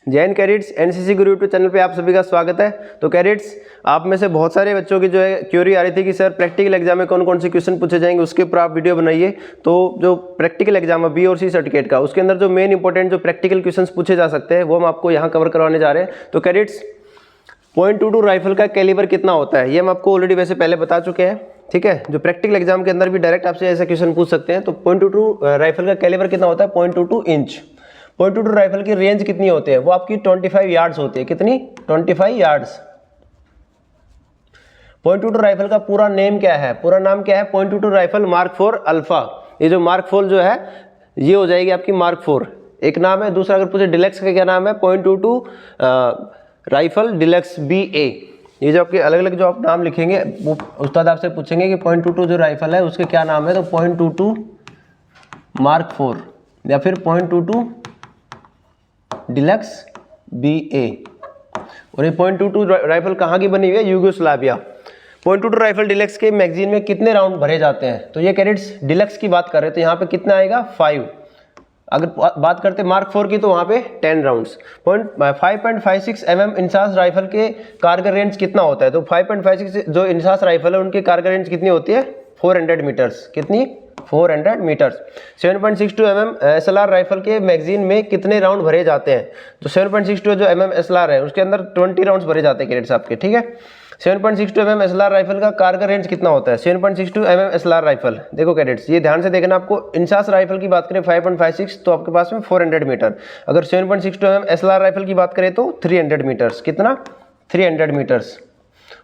जय Hind cadets, NCC गुरु YouTube channel पे आप सभी का स्वागत है। तो कैडेट्स, आप में से बहुत सारे बच्चों की जो है क्यूरी आ रही थी कि सर प्रैक्टिकल एग्जाम में कौन कौन से क्वेश्चन पूछे जाएंगे, उसके ऊपर आप वीडियो बनाइए। तो जो प्रैक्टिकल एग्जाम है बी और सी सर्टिफिकेट का, उसके अंदर जो मेन इंपॉर्टेंट जो प्रैक्टिकल क्वेश्चन पूछे जा सकते हैं वो हम आपको यहाँ कवर करवाने जा रहे हैं। तो कैडेट्स, .22 राइफल का कैलिबर कितना होता है ये हम आपको ऑलरेडी वैसे पहले बता चुके हैं, ठीक है। जो प्रैक्टिकल एग्जाम के अंदर भी डायरेक्ट आपसे ऐसा क्वेश्चन पूछ सकते हैं। तो .22 राइफल का कैलिबर कितना होता है, 0.22 इंच। .22 राइफल की रेंज कितनी होती है, वो आपकी 25 यार्ड्स होती है। कितनी? 25 यार्ड्स। .22 राइफल का पूरा नेम क्या है, पूरा नाम क्या है? .22 राइफल मार्क 4 अल्फा। ये जो मार्क 4 जो है ये हो जाएगी आपकी मार्क 4, एक नाम है। दूसरा अगर पूछे डिलक्स का क्या नाम है, .22 राइफल डिलक्स BA। ये जो आपके अलग अलग जो आप नाम लिखेंगे वो उस्ताद आपसे पूछेंगे कि .22 जो राइफल है उसके क्या नाम है, तो .22 मार्क 4 या फिर .22 डिलक्स BA। और ये .22 राइफल कहाँ की बनी हुई है, यूगोस्लाविया। .22 राइफल डिलक्स के मैगजीन में कितने राउंड भरे जाते हैं, तो ये कैडेट्स डिलक्स की बात कर रहे हैं, तो यहाँ पे कितना आएगा 5। अगर बात करते मार्क 4 की तो वहाँ पे 10 राउंड्स। 5.56 mm इंसास राइफल के कारगर रेंज कितना होता है, तो 5.56 जो इंसास राइफल है उनके कारगर रेंज कितनी होती है, 400 मीटर्स। कितनी? 400 मीटर्स। 7.62 mm SLR राइफल के मैगजीन में कितने राउंड भरे जाते हैं, तो 7.62 जो mm SLR है उसके अंदर 20 राउंड्स भरे जाते हैं कैडेट्स आपके, ठीक है। 7.62 mm SLR राइफल का कारगर रेंज कितना होता है, 7.62 mm SLR राइफल। देखो कैडेट्स, ये ध्यान से देखना, आपको इंसास राइफल की बात करें 5.56 तो आपके पास में 400 मीटर। अगर 7.62 mm SLR राइफल की बात करें तो 300 मीटर्स। कितना? 300 मीटर्स।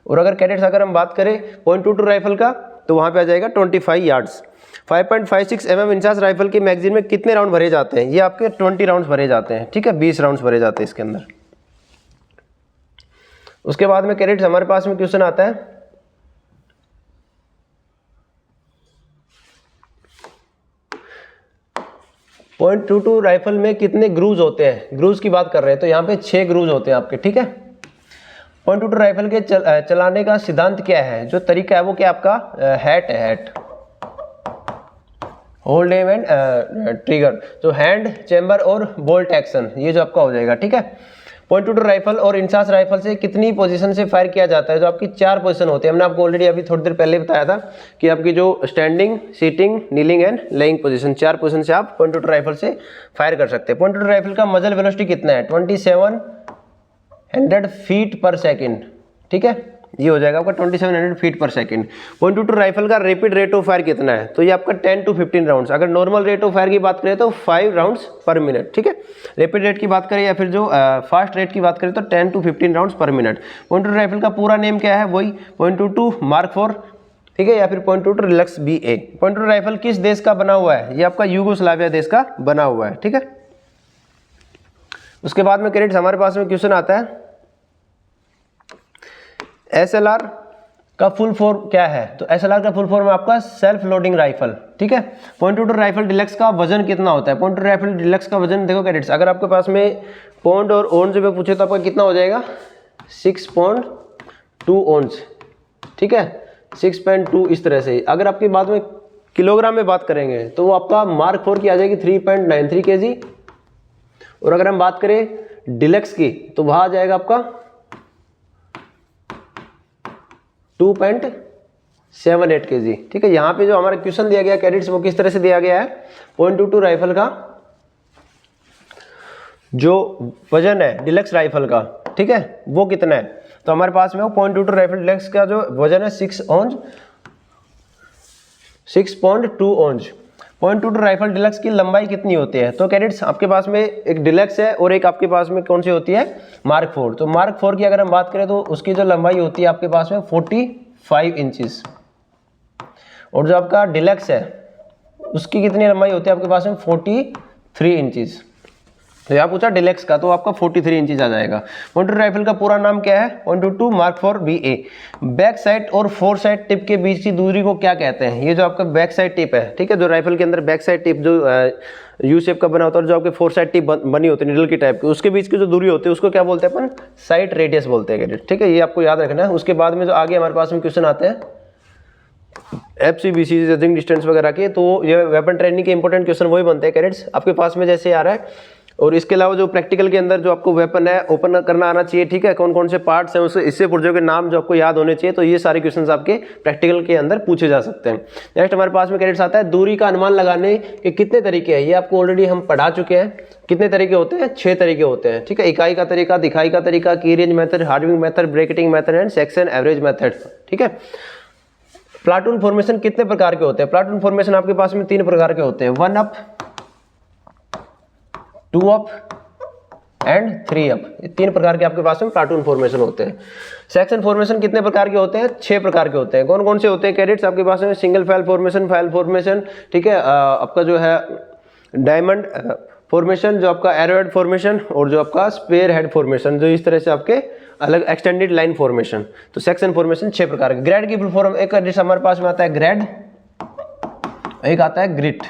और अगर कैडेट्स अगर हम बात करें .22 राइफल का तो वहाँ पे आ जाएगा 25 यार्ड्स। 5.56 mm इंसास राइफल के मैगजीन में कितने राउंड भरे जाते हैं, ये आपके 20 राउंड्स भरे जाते हैं, ठीक है। 20 राउंड्स भरे जाते हैं इसके अंदर। उसके बाद में कैडेट्स हमारे पास में क्वेश्चन आता है .22 राइफल में कितने ग्रूज होते हैं, ग्रूज की बात कर रहे हैं, तो यहाँ पे 6 ग्रूज होते हैं आपके, ठीक है। .22 राइफल के चलाने का सिद्धांत क्या है, जो तरीका है वो क्या आपका हैट है, hat, hold M and trigger, जो हैंड, चेंबर और बोल्ट एक्शन, ये जो आपका हो जाएगा, ठीक है। .22 राइफल और इंसास राइफल से कितनी पोजीशन से फायर किया जाता है, जो आपकी 4 पोजीशन होती है। हमने आपको ऑलरेडी अभी थोड़ी देर पहले बताया था कि आपकी जो standing, sitting, kneeling and laying position, 4 position से आप .22 राइफल से फायर कर सकते हैं। .22 राइफल का मजल वेलोसिटी कितना है, 2700 फीट पर सेकेंड, ठीक है। ये हो जाएगा आपका 2700 फीट पर सेकेंड। .22 राइफल का रैपिड रेट ऑफ फायर कितना है, तो ये आपका 10 to 15 राउंड्स। अगर नॉर्मल रेट ऑफ फायर की बात करें तो 5 राउंड्स पर मिनट, ठीक है। रैपिड रेट की बात करें या फिर जो फास्ट रेट की बात करें तो 10 to 15 राउंड्स पर मिनट। .22 राइफल का पूरा नेम क्या है, वही .22 मार्क 4, ठीक है, या फिर .22 डिलक्स BA। .22 राइफल किस देश का बना हुआ है, ये आपका यूगोस्लाविया देश का बना हुआ है, ठीक है। उसके बाद में कैडेट्स हमारे पास में क्वेश्चन आता है SLR का फुल फॉर्म क्या है, तो SLR का फुल फॉर्म है आपका सेल्फ लोडिंग राइफल, ठीक है। .22 राइफल डिलक्स का वजन कितना होता है, .22 राइफल डिलक्स का वजन देखो कैडेट्स, अगर आपके पास में पौंड और ओंज में पूछे तो आपका कितना हो जाएगा, 6.2 ओंज, ठीक है, 6.2 इस तरह से। अगर आपकी बात में किलोग्राम में बात करेंगे तो वो आपका मार्क 4 की आ जाएगी 3.93 kg। और अगर हम बात करें डिलक्स की तो वहाँ आ जाएगा आपका 2.78 kg, ठीक है। यहाँ पे जो हमारा क्वेश्चन दिया गया कैडेट्स वो किस तरह से दिया गया है, .22 राइफल का जो वजन है डिलक्स राइफल का, ठीक है, वो कितना है, तो हमारे पास में वो .22 राइफल डिलक्स का जो वजन है 6.2 ओंज। .22 राइफल डिलक्स की लंबाई कितनी होती है, तो कैडेट्स आपके पास में एक डिलक्स है और एक आपके पास में कौन सी होती है, मार्क 4। तो मार्क 4 की अगर हम बात करें तो उसकी जो लंबाई होती है आपके पास में 45 इंचेस। और जो आपका डिलक्स है उसकी कितनी लंबाई होती है आपके पास में 43 इंचेस। तो यहाँ पूछा डिलक्स का तो आपका 43 इंचेस आ जाएगा। .22 राइफल का पूरा नाम क्या है, .22 मार्क 4 BA। बैक साइड और फोर साइड टिप के बीच की दूरी को क्या कहते हैं, ये जो आपका बैक साइड टिप है, ठीक है, जो राइफल के अंदर बैक साइड टिप जो यू शेप का बना होता है और जो आपके फोर साइड टिप बनी होती है निडल की टाइप की, उसके बीच की जो दूरी होती है उसको क्या बोलते हैं अपन, साइट रेडियस बोलते हैं, ठीक है। ये आपको याद रखना है। उसके बाद में जो आगे हमारे पास में क्वेश्चन आते हैं FCBC जजिंग डिस्टेंस वगैरह के, तो ये वेपन ट्रेनिंग के इंपॉर्टेंट क्वेश्चन वही बनते हैं कैडेट्स। आपके पास में जैसे आ रहा है और इसके अलावा जो प्रैक्टिकल के अंदर जो आपको वेपन है ओपन करना आना चाहिए, ठीक है, कौन कौन से पार्ट्स हैं उससे इससे पुर्जों के नाम जो आपको याद होने चाहिए। तो ये सारे क्वेश्चंस आपके प्रैक्टिकल के अंदर पूछे जा सकते हैं। नेक्स्ट हमारे पास में कैडेट्स आता है दूरी का अनुमान लगाने के कितने तरीके हैं। ये आपको ऑलरेडी हम पढ़ा चुके हैं। कितने तरीके होते हैं? 6 तरीके होते हैं, ठीक है। इकाई का तरीका, दिखाई का तरीका, की रेंज मेथड, हार्डविंग method, bracketing method and section average method, ठीक है। प्लाटून फॉर्मेशन कितने प्रकार के होते हैं? प्लाटून फॉर्मेशन आपके पास में 3 प्रकार के होते हैं, 1 अप, 2 अप एंड 3 अप। 3 प्रकार के आपके पास में प्लाटून फॉर्मेशन होते हैं। सेक्शन फॉर्मेशन कितने प्रकार के होते हैं? 6 प्रकार के होते हैं। कौन कौन से होते हैं कैडेट्स आपके पास में? सिंगल फाइल फॉर्मेशन, ठीक है, आपका जो है डायमंड फॉर्मेशन, जो आपका एरोहेड फॉर्मेशन और जो आपका स्पेयर हेड फॉर्मेशन, जो इस तरह से आपके अलग एक्सटेंडेड लाइन फॉर्मेशन। तो सेक्शन फॉर्मेशन 6 प्रकार के। ग्रेड की फुल फॉर्म एक हमारे पास में आता है ग्रेड, एक आता है ग्रिट।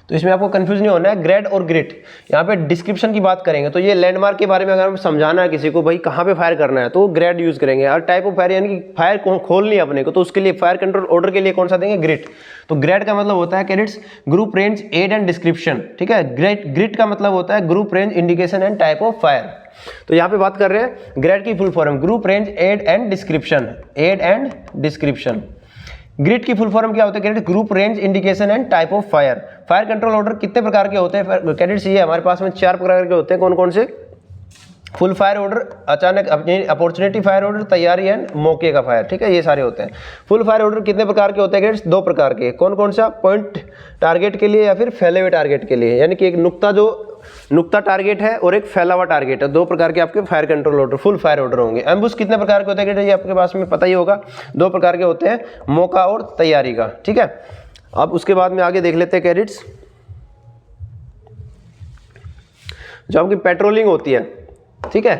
तो इसमें आपको कंफ्यूज नहीं होना है, ग्रेड और ग्रिट। यहाँ पे डिस्क्रिप्शन की बात करेंगे तो ये लैंडमार्क के बारे में अगर समझाना है किसी को भाई कहाँ पे फायर करना है तो वो ग्रेड यूज करेंगे। और टाइप ऑफ फायर यानी कि फायर खोलनी है अपने को तो उसके लिए फायर कंट्रोल ऑर्डर के लिए कौन सा देंगे? ग्रिट। तो ग्रेड का मतलब होता है cadets group range aid and description, ठीक है। ग्रिट का मतलब होता है group range indication and type of fire. तो यहाँ पे बात कर रहे हैं ग्रेड की full form group range aid and description, aid and description. Grid की फुल फॉर्म क्या होता है cadets? Group range indication and type of fire. Fire control order कितने प्रकार के होते हैं कैडेट्स? ये हमारे पास में 4 प्रकार के होते हैं। कौन कौन से? फुल फायर ऑर्डर, अचानक अपॉर्चुनिटी फायर ऑर्डर, तैयारी एंड मौके का फायर, ठीक है, ये सारे होते हैं। फुल फायर ऑर्डर कितने प्रकार के होते हैं कैडेट्स? 2 प्रकार के। कौन कौन सा? पॉइंट टारगेट के लिए या फिर फैले हुए टारगेट के लिए, यानी कि एक नुक्ता टारगेट है और एक फैला हुआ टारगेट है। 2 प्रकार के आपके fire control order, full fire order होंगे। एम्बुश कितने प्रकार के होते हैं? ये आपके पास में पता ही होगा, 2 प्रकार के होते हैं, मौका और तैयारी का, ठीक है। अब उसके बाद में आगे देख लेते हैं कैडेट्स, जो आपकी पेट्रोलिंग होती है, ठीक है।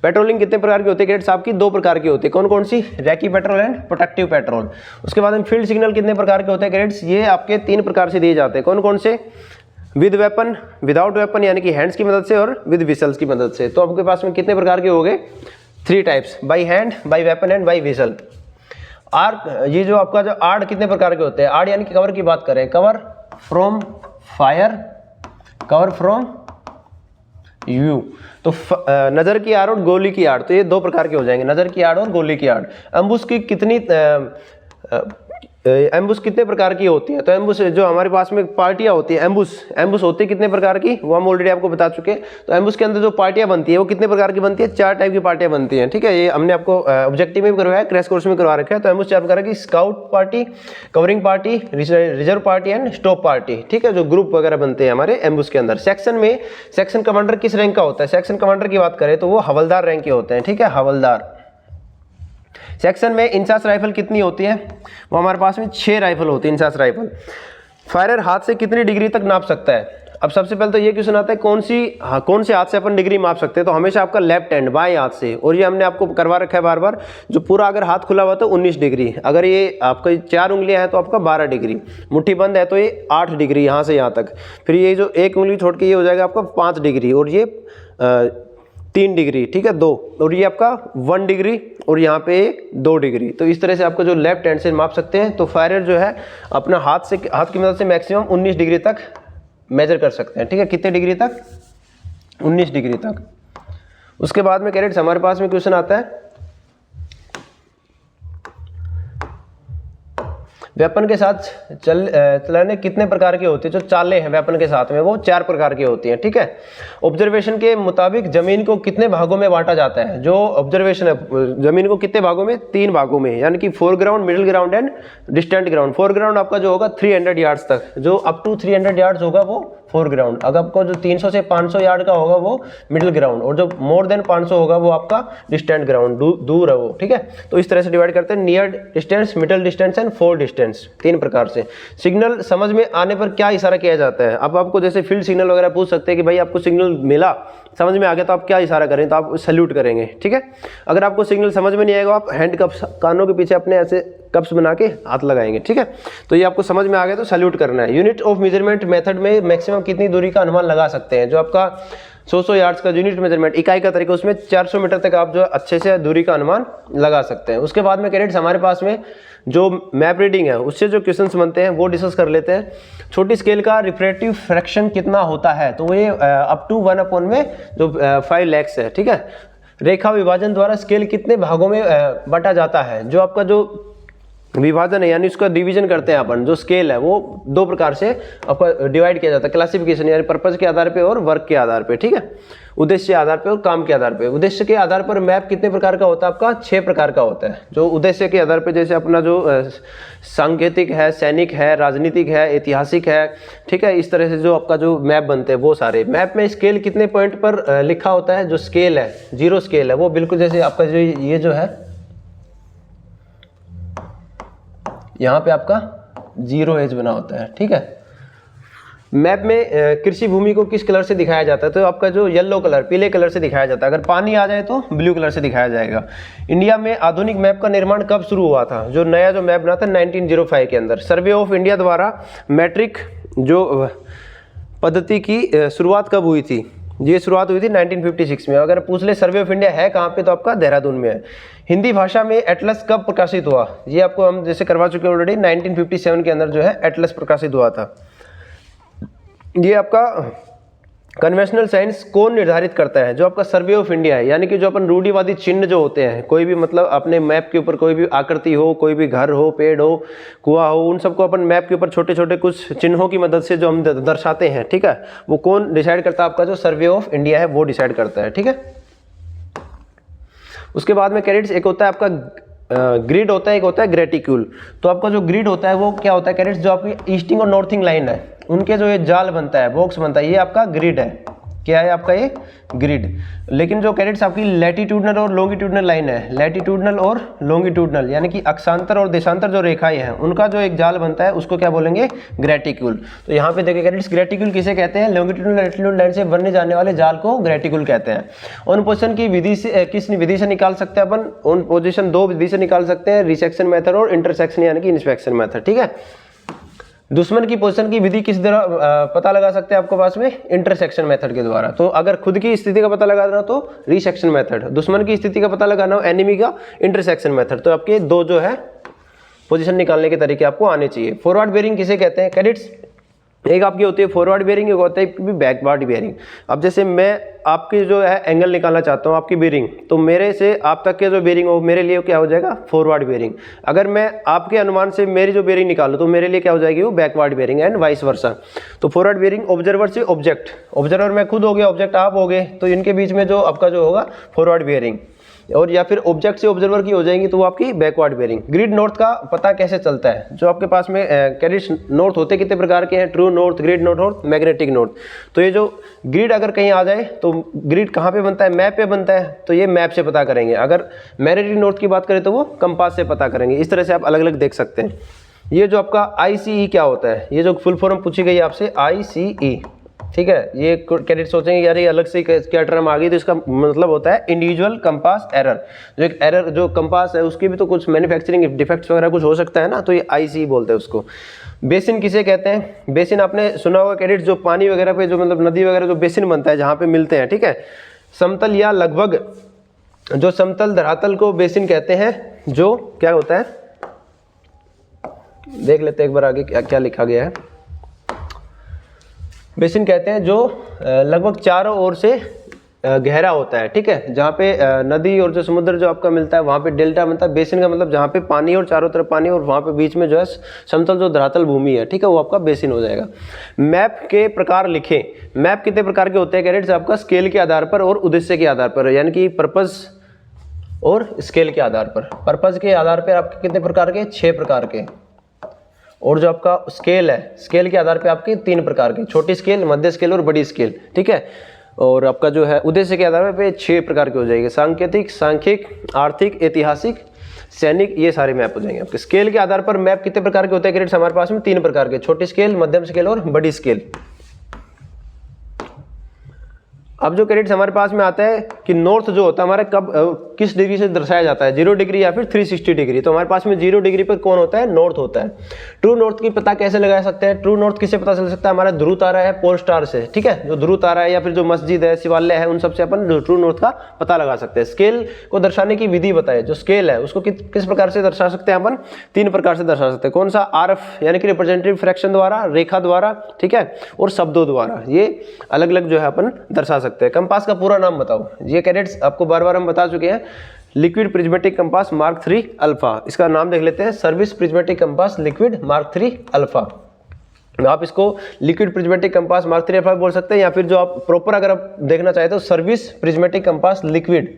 पेट्रोलिंग कितने प्रकार की होती है कैडेट्स? आपकी 2 प्रकार की होती है। कौन कौन सी? Recce patrol and protective patrol. उसके बाद में फील्ड सिग्नल कितने प्रकार के होते हैं कैडेट्स? ये आपके 3 प्रकार से दिए जाते हैं। कौन कौन से? विद वेपन, विदाउट वेपन यानी कि हैंड्स की मदद से, और विद विसल्स की मदद से। तो आपके पास में कितने प्रकार के हो गए? 3 types, by hand, by weapon and by whistle. Arc, ये जो आपका जो आर्ड कितने प्रकार के होते हैं? आर्ड यानी कि कवर की बात करें, cover from fire, cover from you. तो नजर की आड़ और गोली की आड़, तो ये 2 प्रकार के हो जाएंगे, नजर की आड़ और गोली की आड़। एम्बुश की कितनी एम्बुश कितने प्रकार की होती है? तो एम्बुश जो हमारे पास में पार्टियां होती है, एम्बुश होती है कितने प्रकार की, वो हम ऑलरेडी आपको बता चुके हैं। तो एम्बुश के अंदर जो पार्टियां बनती है वो कितने प्रकार की बनती है? 4 टाइप की पार्टियां बनती हैं, ठीक है। ये हमने आपको ऑब्जेक्टिव में भी करवाया है, क्रैश कोर्स में करवा रखा है। तो एम्बुश 4 प्रकार की, scout party, covering party, reserve party and stop party, ठीक है, जो ग्रुप वगैरह बनते हैं हमारे एम्बुश के अंदर। सेक्शन में सेक्शन कमांडर किस रैंक का होता है? सेक्शन कमांडर की बात करें तो वो हवलदार रैंक के होते हैं, ठीक है, हवलदार। सेक्शन में इंसास राइफल कितनी होती है? वो हमारे पास में 6 राइफल होती है, इंसास राइफल। फायरर हाथ से कितनी डिग्री तक नाप सकता है? अब सबसे पहले तो ये क्वेश्चन आता है कौन से हाथ से अपन डिग्री माप सकते हैं? तो हमेशा आपका लेफ्ट हैंड, बाएं हाथ से। और ये हमने आपको करवा रखा है बार बार, जो पूरा अगर हाथ खुला हुआ तो 19 डिग्री, अगर ये आपका 4 उंगलियां हैं तो आपका 12 डिग्री, मुट्ठी बंद है तो ये 8 डिग्री यहाँ से यहाँ तक। फिर ये जो एक उंगली छोड़ के ये हो जाएगा आपका 5 डिग्री, और ये 3 डिग्री, ठीक है, 2, और ये आपका 1 डिग्री, और यहाँ पे 2 डिग्री। तो इस तरह से आपका जो लेफ्ट हैंड से माप सकते हैं। तो फायरर जो है अपना हाथ की मदद से मैक्सिमम 19 डिग्री तक मेजर कर सकते हैं, ठीक है। कितने डिग्री तक? 19 डिग्री तक। उसके बाद में कैडेट्स हमारे पास में क्वेश्चन आता है वेपन के साथ चलाने कितने प्रकार के होते हैं? जो चालें हैं वेपन के साथ में वो 4 प्रकार की होती हैं, ठीक है। ऑब्जर्वेशन के मुताबिक जमीन को कितने भागों में बांटा जाता है? जो ऑब्जर्वेशन है जमीन को कितने भागों में? 3 भागों में, यानी कि foreground, middle ground and distant ground. Foreground आपका जो होगा 300 यार्ड्स तक, जो अप टू 300 यार्ड्स होगा वो फोरग्राउंड। अगर आपको जो 300 से 500 यार्ड का होगा वो मिडिल ग्राउंड, और जो मोर देन 500 होगा वो आपका डिस्टेंट ग्राउंड, दूर है वो, ठीक है। तो इस तरह से डिवाइड करते हैं, near distance, middle distance and four distance, 3 प्रकार से। सिग्नल समझ में आने पर क्या इशारा किया जाता है? अब आपको जैसे फील्ड सिग्नल वगैरह पूछ सकते हैं कि भाई आपको सिग्नल मिला, समझ में आ गया, तो आप क्या इशारा करें? तो आप सैल्यूट करेंगे, ठीक है। अगर आपको सिग्नल समझ में नहीं आएगा आप हैंड कप्स, कानों के पीछे अपने ऐसे कप्स बना के हाथ लगाएंगे, ठीक है। तो ये आपको समझ में आ गया तो सैल्यूट करना है। यूनिट ऑफ मेजरमेंट मेथड में मैक्सिमम कितनी दूरी का अनुमान लगा सकते हैं? जो आपका 100 यार्ड्स का यूनिट मेजरमेंट, इकाई का तरीका, उसमें 400 मीटर तक आप जो अच्छे से दूरी का अनुमान लगा सकते हैं। उसके बाद में कैडेट्स हमारे पास में जो मैप रीडिंग है उससे जो क्वेश्चंस बनते हैं वो डिस्कस कर लेते हैं। छोटी स्केल का रिफ्रैक्टिव फ्रैक्शन कितना होता है, तो ये अप टू 1 में जो 5 lakhs है, ठीक है। रेखा विभाजन द्वारा स्केल कितने भागों में बटा जाता है, जो आपका जो विभाजन है यानी उसका डिवीजन करते हैं अपन, जो स्केल है वो 2 प्रकार से आपका डिवाइड किया जाता है, क्लासिफिकेशन यानी पर्पज के आधार पे और वर्क के आधार पे, ठीक है, उद्देश्य के आधार पे और काम के आधार पे। उद्देश्य के आधार पर मैप कितने प्रकार का होता है आपका, 6 प्रकार का होता है। जो उद्देश्य के आधार पे जैसे अपना जो सांकेतिक है, सैनिक है, राजनीतिक है, ऐतिहासिक है, ठीक है, इस तरह से जो आपका जो मैप बनते हैं वो सारे। मैप में स्केल कितने पॉइंट पर लिखा होता है, जो स्केल है 0 स्केल है वो बिल्कुल जैसे आपका जो ये जो है यहाँ पे आपका 0 एज बना होता है, ठीक है। मैप में कृषि भूमि को किस कलर से दिखाया जाता है, तो आपका जो येलो कलर, पीले कलर से दिखाया जाता है। अगर पानी आ जाए तो ब्लू कलर से दिखाया जाएगा। इंडिया में आधुनिक मैप का निर्माण कब शुरू हुआ था, जो नया जो मैप बना था 1905 के अंदर। सर्वे ऑफ इंडिया द्वारा मैट्रिक जो पद्धति की शुरुआत कब हुई थी, ये शुरुआत हुई थी 1956 में। अगर पूछ ले सर्वे ऑफ इंडिया है कहाँ पे, तो आपका देहरादून में है। हिंदी भाषा में एटलस कब प्रकाशित हुआ, ये आपको हम जैसे करवा चुके हैं ऑलरेडी, 1957 के अंदर जो है एटलस प्रकाशित हुआ था। ये आपका कन्वेंशनल साइंस कौन निर्धारित करता है, जो आपका सर्वे ऑफ इंडिया है, यानी कि जो अपन रूढ़िवादी चिन्ह जो होते हैं, कोई भी मतलब अपने मैप के ऊपर कोई भी आकृति हो, कोई भी घर हो, पेड़ हो, कुआं हो, उन सबको अपन मैप के ऊपर छोटे छोटे कुछ चिन्हों की मदद से जो हम दर्शाते हैं, ठीक है, वो कौन डिसाइड करता है, आपका जो सर्वे ऑफ इंडिया है वो डिसाइड करता है, ठीक है। उसके बाद में कैडेट्स एक होता है आपका ग्रिड होता है, एक होता है ग्रेटिक्यूल। तो आपका जो ग्रिड होता है वो क्या होता है कैडेट्स, जो आपकी ईस्टिंग और नॉर्थिंग लाइन है उनके जो ये जाल बनता है, बॉक्स बनता है, ये आपका ग्रिड है। क्या है आपका ये ग्रिड। लेकिन जो कैडेट्स आपकी लैटिट्यूडनल और लॉन्गिट्यूडनल लाइन है, लैटिट्यूडनल और लॉन्गिट्यूडनल यानी कि अक्षांतर और देशांतर जो रेखाएं हैं उनका जो एक जाल बनता है उसको क्या बोलेंगे, ग्रेटिक्यूल। तो यहाँ पे देखिए कैडेट्स ग्रेटिक्यूल किसे कहते हैं, लॉन्गिट्यूडनल लैटिट्यूडनल लाइन से बनने जाने वाले जाल को ग्रेटिक्यूल कहते हैं। ऑन पोजिशन की विधि से किस विधि से निकाल सकते हैं अपन, ऑन पोजिशन 2 विधि से निकाल सकते हैं, रिसेक्शन मेथड और इंटरसेक्शन यानी कि इंस्पेक्शन मेथड, ठीक है। दुश्मन की पोजीशन की विधि किस तरह पता लगा सकते हैं आपके पास में, इंटरसेक्शन मेथड के द्वारा। तो अगर खुद की स्थिति का पता लगाना हो तो रिसेक्शन मेथड, दुश्मन की स्थिति का पता लगाना हो एनिमी का, इंटरसेक्शन मेथड। तो आपके 2 जो है पोजीशन निकालने के तरीके आपको आने चाहिए। फॉरवर्ड बेयरिंग किसे कहते हैं कैडेट्स, एक आपकी होती है फॉरवर्ड बेयरिंग, एक होता है बैकवर्ड बेयरिंग। अब जैसे मैं आपकी जो है एंगल निकालना चाहता हूँ आपकी बेयरिंग, तो मेरे से आप तक के जो बेयरिंग हो मेरे लिए क्या हो जाएगा, फॉरवर्ड बेयरिंग। अगर मैं आपके अनुमान से मेरी जो बेयरिंग निकालूँ तो मेरे लिए क्या हो जाएगी, वो backward bearing and vice versa. तो फॉरवर्ड बेयरिंग ऑब्जर्वर से ऑब्जेक्ट, ऑब्जर्वर मैं खुद हो गया, ऑब्जेक्ट आप हो गए, तो इनके बीच में जो आपका जो होगा फॉरवर्ड बेयरिंग, और या फिर ऑब्जेक्ट से ऑब्जर्वर की हो जाएंगी तो वो आपकी बैकवर्ड बेयरिंग। ग्रिड नॉर्थ का पता कैसे चलता है, जो आपके पास में कैडेट्स नॉर्थ होते कितने प्रकार के हैं, ट्रू नॉर्थ, ग्रिड नॉर्थ और मैग्नेटिक नॉर्थ। तो ये जो ग्रिड अगर कहीं आ जाए तो ग्रिड कहाँ पे बनता है, मैप पे बनता है, तो ये मैप से पता करेंगे। अगर मैग्नेटिक नॉर्थ की बात करें तो वो कंपास से पता करेंगे। इस तरह से आप अलग अलग देख सकते हैं। ये जो आपका ICE क्या होता है, ये जो फुल फॉर्म पूछी गई है आपसे ICE, ठीक है। ये कैडेट सोचेंगे यार ये अलग से क्या टर्म आ गई, तो इसका मतलब होता है इंडिविजुअल कंपास एरर। जो एक एरर जो कंपास है उसकी भी तो कुछ मैन्युफैक्चरिंग डिफेक्ट्स वगैरह कुछ हो सकता है ना, तो ये ICE बोलते हैं उसको। बेसिन किसे कहते हैं, बेसिन आपने सुना होगा कैडेट, जो पानी वगैरह पे जो मतलब नदी वगैरह जो बेसिन बनता है जहाँ पे मिलते हैं, ठीक है। समतल या लगभग जो समतल धरातल को बेसिन कहते हैं, जो क्या होता है देख लेते हैं एक बार आगे क्या लिखा गया है। बेसिन कहते हैं जो लगभग चारों ओर से गहरा होता है, ठीक है। जहाँ पे नदी और जो समुद्र जो आपका मिलता है वहाँ पे डेल्टा बनता है। बेसिन का मतलब जहाँ पे पानी और चारों तरफ पानी और वहाँ पे बीच में जो है समतल जो धरातल भूमि है, ठीक है, वो आपका बेसिन हो जाएगा। मैप के प्रकार लिखें। मैप कितने प्रकार के होते हैं कैडेट्स, आपका स्केल के आधार पर और उद्देश्य के आधार पर, यानी कि पर्पस और स्केल के आधार पर। पर्पस के आधार पर आपके कितने प्रकार के, 6 प्रकार के। और जो आपका स्केल है, स्केल के आधार पे आपके 3 प्रकार के, छोटी स्केल, मध्य स्केल और बड़ी स्केल, ठीक है। और आपका जो है उद्देश्य के आधार पे 6 प्रकार के हो जाएंगे, सांकेतिक, सांख्यिक, आर्थिक, ऐतिहासिक, सैनिक, ये सारे मैप हो जाएंगे आपके। स्केल के आधार पर मैप कितने प्रकार के होते हैं कैडेट्स, हमारे पास में 3 प्रकार के, छोटी स्केल, मध्यम स्केल और बड़ी स्केल। अब जो कैडेट्स हमारे पास में आता है कि नॉर्थ जो होता है हमारे कब किस डिग्री से दर्शाया जाता है, 0 डिग्री या फिर 360 डिग्री। तो हमारे पास में 0 डिग्री पर कौन होता है, नॉर्थ होता है। ट्रू नॉर्थ की पता कैसे लगा सकते हैं, ट्रू नॉर्थ किससे पता चल सकता है, हमारा ध्रुव तारा है पोल स्टार से, ठीक है। जो ध्रुव तारा है या फिर जो मस्जिद है, शिवालय है, उन सबसे अपन ट्रू नॉर्थ का पता लगा सकते हैं। स्केल को दर्शाने की विधि बताए, जो स्केल है उसको किस प्रकार से दर्शा सकते हैं अपन, 3 प्रकार से दर्शा सकते हैं। कौन सा, RF यानी कि रिप्रेजेंटेटिव फ्रैक्शन द्वारा, रेखा द्वारा, ठीक है, और शब्दों द्वारा, ये अलग अलग जो है अपन दर्शा सकते हैं। कंपास का पूरा नाम बताओ। ये कैडेट्स आपको बार बार हम बता चुके हैं, liquid prismatic compass mark 3 alpha. इसका नाम देख लेते हैं, service prismatic compass liquid mark 3 alpha. आप इसको liquid prismatic compass mark 3 alpha बोल सकते हैं, या फिर जो आप प्रॉपर अगर आप देखना चाहते हो सर्विस प्रिज्मेटिक कंपास लिक्विड,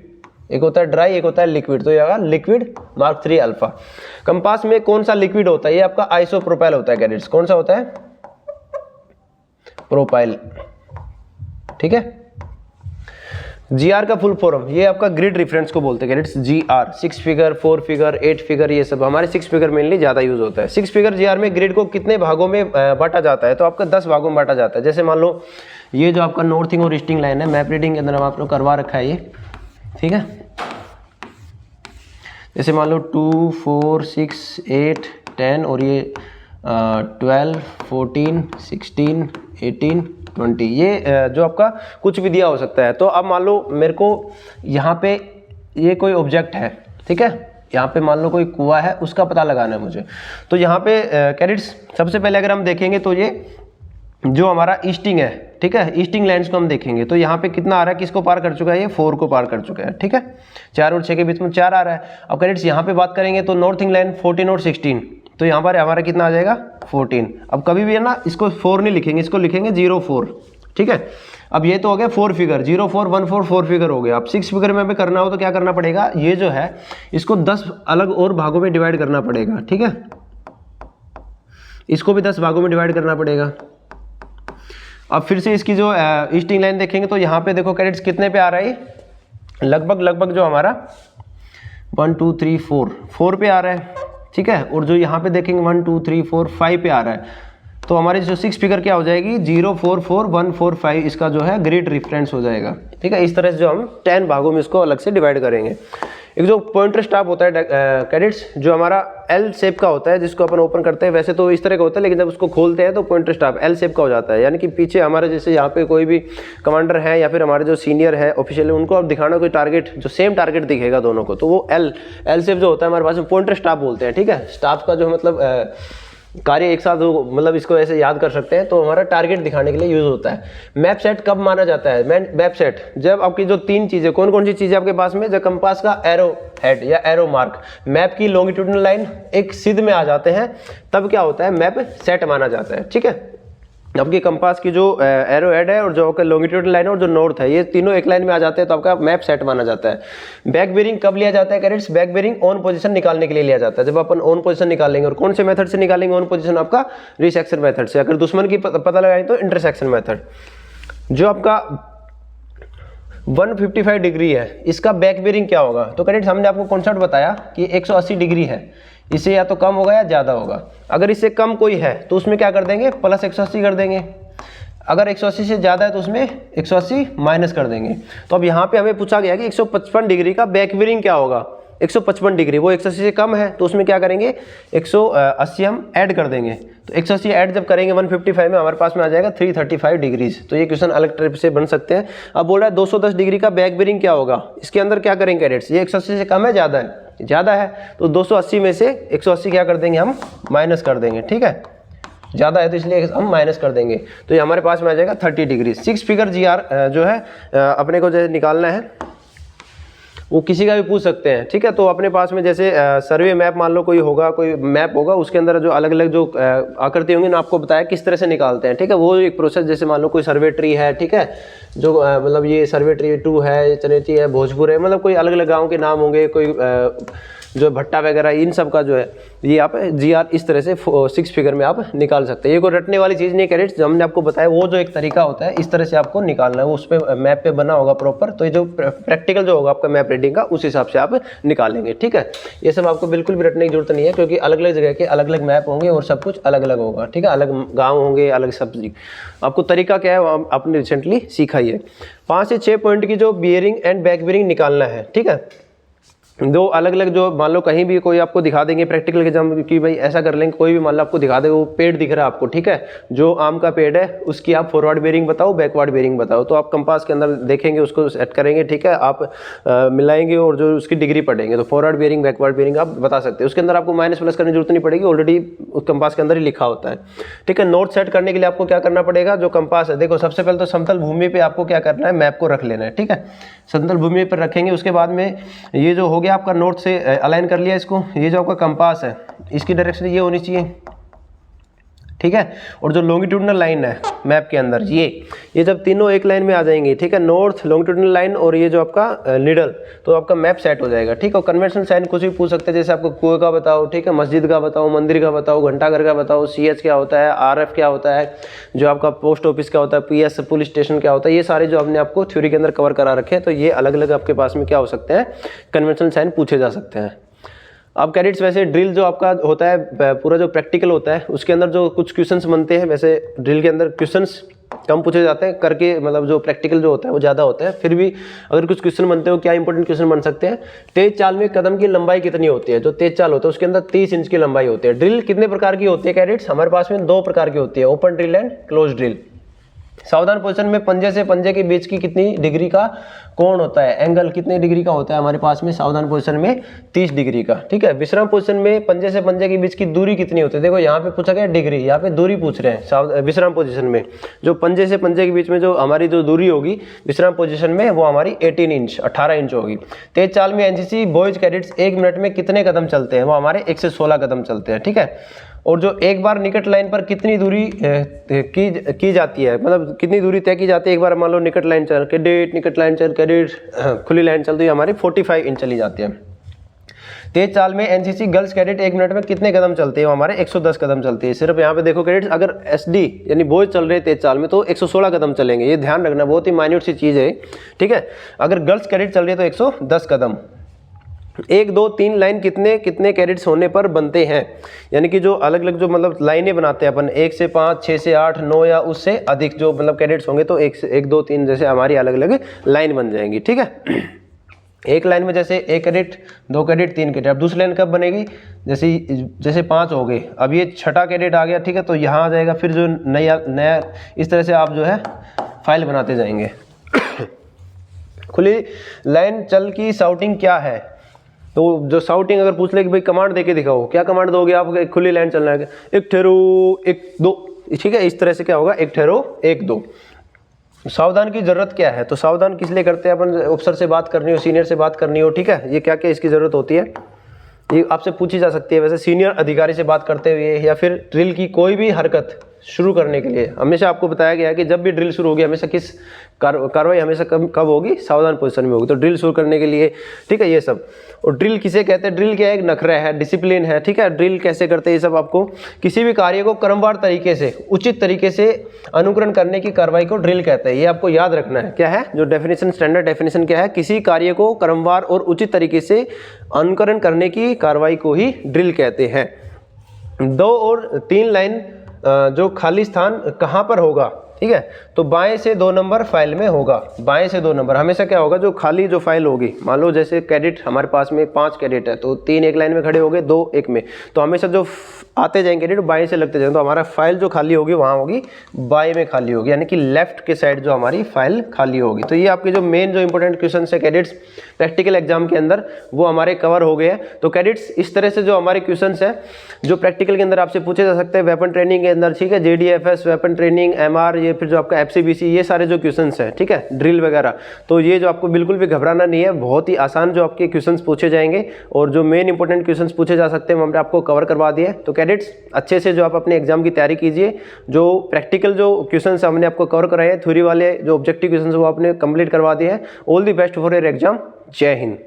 एक होता है ड्राई, एक होता है लिक्विड, तो ये आएगा लिक्विड मार्क 3 अल्फा। कंपास में कौन सा लिक्विड होता है, ये आपका आइसोप्रोपाइल होता है कैडेट्स। कौन सा होता है, प्रोपाइल, ठीक है। GR का फुल फॉर्म, ये आपका ग्रिड रेफरेंस को बोलते हैं cadets, GR, 6 figure, 4 figure, 8 figure, ये सब हमारे 6 फिगर मेनली ज़्यादा यूज होता है। 6 फिगर GR में ग्रिड को कितने भागों में बांटा जाता है, तो आपका 10 भागों में बांटा जाता है। जैसे मान लो ये जो आपका नॉर्थिंग और ईस्टिंग लाइन है, मैप रीडिंग के अंदर आप लोग करवा रखा है ये, ठीक है। जैसे मान लो 2, 4, 6, 8, 10 और ये 12, 14, 16, 18, 20, ये जो आपका कुछ भी दिया हो सकता है। तो अब मान लो मेरे को यहाँ पे ये कोई ऑब्जेक्ट है, ठीक है, यहाँ पे मान लो कोई कुआं है, उसका पता लगाना है मुझे। तो यहाँ पे कैडेट्स सबसे पहले अगर हम देखेंगे तो ये जो हमारा ईस्टिंग है, ठीक है, ईस्टिंग लाइन्स को हम देखेंगे तो यहाँ पे कितना आ रहा है, किसको पार कर चुका है, ये 4 को पार कर चुका है, ठीक है। 4 और 6 के बीच में 4 आ रहा है। अब कैडेट्स यहाँ पे बात करेंगे तो नॉर्थिंग लाइन 14 और 16, तो यहाँ पर हमारा कितना आ जाएगा, 14। अब कभी भी है ना, इसको 4 नहीं लिखेंगे, इसको लिखेंगे 0, 4, ठीक है। अब ये तो हो गया 4 फिगर, 0, 4, 1, 4, 4 फिगर हो गया। अब 6 फिगर में भी करना हो तो क्या करना पड़ेगा, ये जो है इसको 10 अलग और भागों में डिवाइड करना पड़ेगा, ठीक है। इसको भी 10 भागों में डिवाइड करना पड़ेगा। अब फिर से इसकी जो ईस्टिंग लाइन देखेंगे तो यहाँ पे देखो कैडेट्स कितने पे आ रहा है, लगभग जो हमारा 1, 2, 3, 4 पे आ रहा है, ठीक है। और जो यहाँ पे देखेंगे 1, 2, 3, 4, 5 पे आ रहा है। तो हमारी जो 6 फिगर क्या हो जाएगी, 0, 4, 4, 1, 4, 5, इसका जो है ग्रिड रेफरेंस हो जाएगा, ठीक है। इस तरह से जो हम 10 भागों में इसको अलग से डिवाइड करेंगे। एक जो पॉइंटर स्टाफ होता है कैडेट्स, जो हमारा L शेप का होता है, जिसको अपन ओपन करते हैं, वैसे तो इस तरह का होता है, लेकिन जब उसको खोलते हैं तो पॉइंटर स्टाफ L शेप का हो जाता है। यानी कि पीछे हमारे जैसे यहाँ पे कोई भी कमांडर है या फिर हमारे जो सीनियर है ऑफिशियल, उनको अब दिखाना कोई टारगेट, जो सेम टारगेट दिखेगा दोनों को, तो वो L शेप जो होता है हमारे पास में पॉइंटर स्टाफ बोलते हैं, ठीक है। स्टाफ का जो मतलब कार्य एक साथ हो, मतलब इसको ऐसे याद कर सकते हैं। तो हमारा टारगेट दिखाने के लिए यूज होता है। मैप सेट कब माना जाता है, मैप सेट जब आपकी जो 3 चीजें, कौन कौन सी चीजें आपके पास में, जब कंपास का एरो हेड या एरो मार्क, मैप की लॉन्गिट्यूडिनल लाइन एक सिद्ध में आ जाते हैं, तब क्या होता है, मैप सेट माना जाता है, ठीक है। आपकी कंपास की जो एरो हेड है और जो आपका लॉन्गिट्यूडिनल लाइन है और जो नॉर्थ है, ये तीनों एक लाइन में आ जाते हैं, तो आपका मैप सेट माना जाता है। बैक बेरिंग कब लिया जाता है cadets, back bearing on position निकालने के लिए लिया जाता है। जब अपन ऑन पोजीशन निकालेंगे, और कौन से मेथड से निकालेंगे ऑन पोजीशन, आपका रिसेक्शन मेथड से। अगर दुश्मन की पता लगाएं तो इंटरसेक्शन मेथड। जो आपका 155 डिग्री है, इसका बैक बेरिंग क्या होगा, तो कैडेट्स हमने आपको कॉन्सेप्ट बताया कि 180 डिग्री है, इससे या तो कम होगा या ज़्यादा होगा। अगर इससे कम कोई है तो उसमें क्या कर देंगे, प्लस 180 कर देंगे। अगर 180 से ज़्यादा है तो उसमें 180 माइनस कर देंगे। तो अब यहाँ पे हमें पूछा गया कि 155 डिग्री का बैक बेरिंग क्या होगा, 155 डिग्री, वो 180 से कम है, तो उसमें क्या करेंगे, 180 हम ऐड कर देंगे। तो 180 ऐड जब करेंगे 155 में, हमारे पास में आ जाएगा 335 डिग्रीज। तो ये क्वेश्चन अलग टाइप से बन सकते हैं। अब बोल रहा है 210 डिग्री का बैक बेरिंग क्या होगा, इसके अंदर क्या करेंगे कैडेट्स, ये 180 से कम है, ज़्यादा है, ज़्यादा है, तो 280 में से 180 क्या कर देंगे, हम माइनस कर देंगे, ठीक है। ज़्यादा है तो इसलिए हम माइनस कर देंगे, तो ये हमारे पास में आ जाएगा 30 डिग्री। 6 फिगर GR जो है अपने को जो निकालना है, वो किसी का भी पूछ सकते हैं, ठीक है। तो अपने पास में जैसे सर्वे मैप मान लो कोई होगा, कोई मैप होगा, उसके अंदर जो अलग अलग जो आकृति होंगी ना, आपको बताया किस तरह से निकालते हैं, ठीक है। वो एक प्रोसेस, जैसे मान लो कोई सर्वे ट्री है, ठीक है, जो मतलब ये सर्वे ट्री 2 है, चनेटी है, भोजपुर है, मतलब कोई अलग अलग गाँव के नाम होंगे, कोई जो भट्टा वगैरह इन सब का जो है ये आप GR इस तरह से 6 फिगर में आप निकाल सकते हैं। ये कोई रटने वाली चीज़ नहीं कैडेट्स, हमने आपको बताया वो जो एक तरीका होता है इस तरह से आपको निकालना है, उस पर मैप पे बना होगा प्रॉपर, तो ये जो प्रैक्टिकल जो होगा आपका मैप रीडिंग का उस हिसाब से आप निकालेंगे। ठीक है, ये सब आपको बिल्कुल भी रटने की जरूरत नहीं है, क्योंकि अलग अलग जगह के अलग अलग मैप होंगे और सब कुछ अलग अलग होगा। ठीक है, अलग गाँव होंगे, अलग सब्जी, आपको तरीका क्या है आपने रिसेंटली सीखा ही है। 5 से 6 पॉइंट की जो बियरिंग एंड बैक बियरिंग निकालना है। ठीक है, दो अलग अलग जो मान लो कहीं भी कोई आपको दिखा देंगे प्रैक्टिकल एग्जाम की भाई ऐसा कर लेंगे, कोई भी मान लो आपको दिखा दे वो पेड़ दिख रहा है आपको, ठीक है, जो आम का पेड़ है उसकी आप फॉरवर्ड बेयरिंग बताओ, बैकवर्ड बेयरिंग बताओ, तो आप कंपास के अंदर देखेंगे उसको सेट करेंगे। ठीक है, आप मिलाएंगे और जो उसकी डिग्री पढ़ेंगे तो फॉरवर्ड बेयरिंग बैकवर्ड बेयरिंग आप बता सकते हैं। उसके अंदर आपको माइनस प्लस करने की जरूरत नहीं पड़ेगी, ऑलरेडी उस कंपास के अंदर ही लिखा होता है। ठीक है, नोट सेट करने के लिए आपको क्या करना पड़ेगा, जो कंपास है देखो सबसे पहले तो समतल भूमि पे आपको क्या करना है, मैप को रख लेना है। ठीक है, समतल भूमि पर रखेंगे, उसके बाद में ये जो हो गया आपका नोट से अलाइन कर लिया इसको, ये जो आपका कंपास है इसकी डायरेक्शन ये होनी चाहिए। ठीक है, और जो लॉन्गिट्यूडनल लाइन है मैप के अंदर ये जब तीनों एक लाइन में आ जाएंगे, ठीक है, नॉर्थ लॉन्गिट्यूडनल लाइन और ये जो आपका निडल, तो आपका मैप सेट हो जाएगा। ठीक है, और कन्वेंशनल साइन कुछ भी पूछ सकते हैं, जैसे आपको कुएं का बताओ, ठीक है, मस्जिद का बताओ, मंदिर का बताओ, घंटाघर का बताओ, CH क्या होता है, RF क्या होता है, जो आपका पोस्ट ऑफिस क्या होता है, PS पुलिस स्टेशन क्या होता है, ये सारे जो हमने आपको थ्योरी के अंदर कवर करा रखे हैं, तो ये अलग अलग आपके पास में क्या हो सकते हैं, कन्वेंशनल साइन पूछे जा सकते हैं। अब कैडेट्स वैसे ड्रिल जो आपका होता है पूरा जो प्रैक्टिकल होता है उसके अंदर जो कुछ क्वेश्चंस बनते हैं, वैसे ड्रिल के अंदर क्वेश्चंस कम पूछे जाते हैं करके, मतलब जो प्रैक्टिकल जो होता है वो ज़्यादा होता है, फिर भी अगर कुछ क्वेश्चन बनते हो, क्या इंपॉर्टेंट क्वेश्चन बन सकते हैं, तेज चाल में कदम की लंबाई कितनी होती है, जो तेज चाल होता है उसके अंदर 30 इंच की लंबाई होती है। ड्रिल कितने प्रकार की होती है कैडेट्स, हमारे पास में 2 प्रकार की होती है, open drill and close drill. सावधान पोजीशन में पंजे से पंजे के बीच की कितनी डिग्री का कोण होता है, एंगल कितने डिग्री का होता है हमारे पास में सावधान पोजीशन में 30 डिग्री का। ठीक है, विश्राम पोजीशन में पंजे से पंजे के बीच की दूरी कितनी होती है, देखो यहाँ पे पूछा गया डिग्री, यहाँ पे दूरी पूछ रहे हैं। विश्राम पोजीशन में जो पंजे से पंजे के बीच में जो हमारी जो दूरी होगी विश्राम पोजीशन में वो हमारी 18 इंच होगी। तेज चाल में NCC बॉयज कैडेट्स 1 मिनट में कितने कदम चलते हैं, वो हमारे 1 से 16 कदम चलते हैं। ठीक है, और जो एक बार निकट लाइन पर कितनी दूरी की जाती है, मतलब कितनी दूरी तय की जाती है, एक बार मान लो निकट लाइन चल कैडेट, निकट लाइन चल कैडेट, खुली लाइन चल, तो ये हमारी 45 इंच चली जाती है। तेज चाल में NCC गर्ल्स कैडेट 1 मिनट में कितने कदम चलते हैं, वो हमारे 110 कदम चलते हैं। सिर्फ यहाँ पे देखो कैडेट्स, अगर SD यानी बॉयज चल रहे हैं तेज चाल में तो 116 कदम चलेंगे, ये ध्यान रखना, बहुत ही माइन्यूट सी चीज़ है। ठीक है, अगर गर्ल्स कैडेट चल रही है तो 110 कदम। 1 2 3 लाइन कितने कितने कैडेट्स होने पर बनते हैं, यानी कि जो अलग अलग जो मतलब लाइनें बनाते हैं अपन, 1 से 5, 6 से 8, 9 या उससे अधिक जो मतलब कैडेट्स होंगे तो 1 2 3 जैसे हमारी अलग अलग लाइन बन जाएंगी। ठीक है, एक लाइन में जैसे 1 कैडेट, 2 कैडेट, 3 कैडेट। अब दूसरी लाइन कब बनेगी, जैसे 5 हो गए, अब ये छठा कैडेट आ गया। ठीक है, तो यहाँ आ जाएगा, फिर जो नया इस तरह से आप जो है फाइल बनाते जाएंगे। खुली लाइन चल की शाउटिंग क्या है, तो जो शाउटिंग अगर पूछ ले कि भाई कमांड देके दिखाओ, क्या कमांड दोगे आप, खुली लाइन चलना है, 1 ठहरो 1 2, ठीक है, इस तरह से क्या होगा, 1 ठहरो 1 2। सावधान की जरूरत क्या है, तो सावधान किस लिए करते हैं अपन, अफसर से बात करनी हो, सीनियर से बात करनी हो। ठीक है, ये क्या क्या इसकी जरूरत होती है, ये आपसे पूछी जा सकती है। वैसे सीनियर अधिकारी से बात करते हुए या फिर ड्रिल की कोई भी हरकत शुरू करने के लिए हमेशा आपको बताया गया है कि जब भी ड्रिल शुरू होगी हमेशा किस कार्रवाई हमेशा कब होगी, सावधान पोजीशन में होगी। तो ड्रिल शुरू करने के लिए, ठीक है, ये सब। और ड्रिल किसे कहते हैं, ड्रिल क्या है, एक नखरा है, डिसिप्लिन है। ठीक है, ड्रिल कैसे करते हैं ये सब आपको, किसी भी कार्य को क्रमवार तरीके से उचित तरीके से अनुकरण करने की कार्रवाई को ड्रिल कहते हैं। ये आपको याद रखना है, क्या है जो डेफिनेशन, स्टैंडर्ड डेफिनेशन क्या है, किसी कार्य को क्रमवार और उचित तरीके से अनुकरण करने की कार्रवाई को ही ड्रिल कहते हैं। 2 और 3 लाइन जो खाली स्थान कहाँ पर होगा, ठीक है, तो बाएं से 2 नंबर फाइल में होगा। बाएं से 2 नंबर हमेशा क्या होगा, जो खाली जो फाइल होगी, मान लो जैसे कैडेट हमारे पास में 5 कैडेट है तो 3 एक लाइन में खड़े हो गए, 2 एक में, तो हमेशा जो आते जाएंगे कैडेट बाएं से लगते जाएंगे, तो हमारा फाइल जो खाली होगी वहाँ होगी बाएं में खाली होगी, यानी कि लेफ्ट के साइड जो हमारी फाइल खाली होगी। तो ये आपके जो मेन जो इंपॉर्टेंट क्वेश्चन है कैडेट्स प्रैक्टिकल एग्जाम के अंदर वो हमारे कवर हो गए हैं। तो कैडेट्स इस तरह से जो हमारे क्वेश्चन है जो प्रैक्टिकल के अंदर आपसे पूछे जा सकते हैं वेपन ट्रेनिंग के अंदर, ठीक है, JDFS वेपन ट्रेनिंग, MR, ये फिर जो आपका FCBC, ये सारे जो क्वेश्चंस हैं, ठीक है, ड्रिल वगैरह, तो ये जो आपको बिल्कुल भी घबराना नहीं है, बहुत ही आसान जो आपके क्वेश्चंस पूछे जाएंगे और जो मेन इंपॉर्टेंट क्वेश्चंस पूछे जा सकते हैं हमने आपको कवर करवा दिए। तो कैडेट्स अच्छे से जो आप अपने एग्जाम की तैयारी कीजिए, जो प्रैक्टिकल जो क्वेश्चंस हमने आपको कवर कराए हैं, थ्योरी वाले जो ऑब्जेक्टिव क्वेश्चंस वो आपने कंप्लीट करवा दिए हैं। All the best for your exam. जय हिंद।